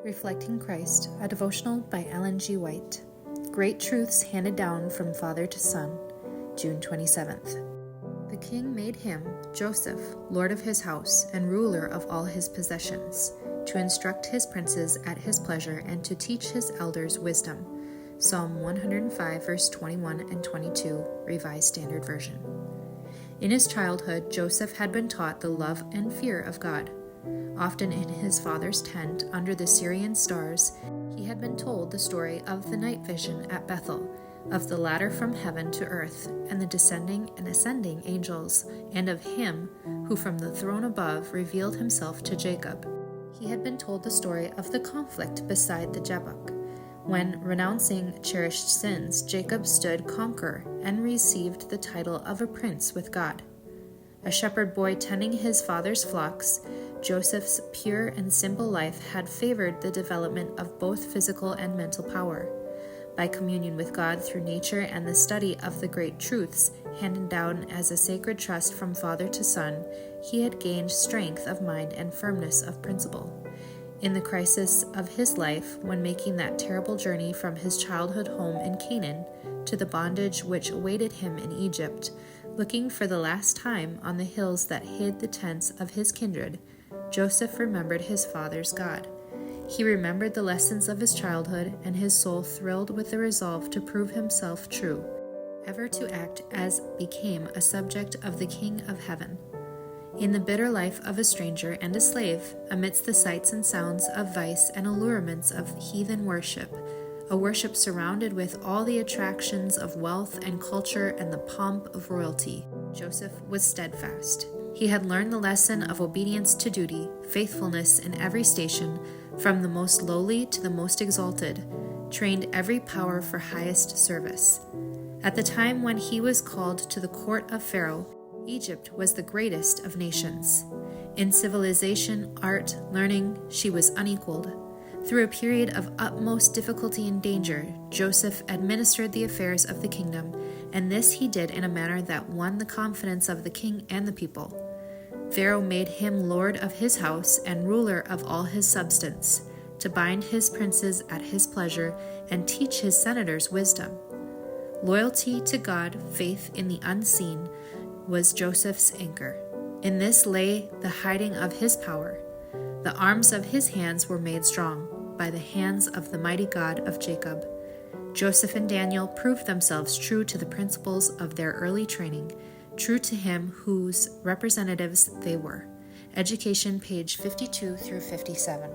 Reflecting Christ, a devotional by Ellen G. White. Great Truths Handed Down from Father to Son, June 27th. The king made him, Joseph, lord of his house and ruler of all his possessions, to instruct his princes at his pleasure and to teach his elders wisdom. Psalm 105, verse 21 and 22, Revised Standard Version. In his childhood, Joseph had been taught the love and fear of God. Often in his father's tent under the Syrian stars, he had been told the story of the night vision at Bethel, of the ladder from heaven to earth, and the descending and ascending angels, and of him who from the throne above revealed himself to Jacob. He had been told the story of the conflict beside the Jabbok, when, renouncing cherished sins, Jacob stood conqueror and received the title of a prince with God. A shepherd boy tending his father's flocks, Joseph's pure and simple life had favored the development of both physical and mental power. By communion with God through nature and the study of the great truths handed down as a sacred trust from father to son, he had gained strength of mind and firmness of principle. In the crisis of his life, when making that terrible journey from his childhood home in Canaan to the bondage which awaited him in Egypt, looking for the last time on the hills that hid the tents of his kindred, Joseph remembered his father's God. He remembered the lessons of his childhood, and his soul thrilled with the resolve to prove himself true, ever to act as became a subject of the King of Heaven. In the bitter life of a stranger and a slave, amidst the sights and sounds of vice and allurements of heathen worship, a worship surrounded with all the attractions of wealth and culture and the pomp of royalty, Joseph was steadfast. He had learned the lesson of obedience to duty, faithfulness in every station, from the most lowly to the most exalted, trained every power for highest service. At the time when he was called to the court of Pharaoh, Egypt was the greatest of nations. In civilization, art, learning, she was unequaled. Through a period of utmost difficulty and danger, Joseph administered the affairs of the kingdom, and this he did in a manner that won the confidence of the king and the people. Pharaoh made him lord of his house and ruler of all his substance, to bind his princes at his pleasure and teach his senators wisdom. Loyalty to God, faith in the unseen, was Joseph's anchor. In this lay the hiding of his power. The arms of his hands were made strong by the hands of the mighty God of Jacob. Joseph and Daniel proved themselves true to the principles of their early training, true to him whose representatives they were. Education, page 52 through 57.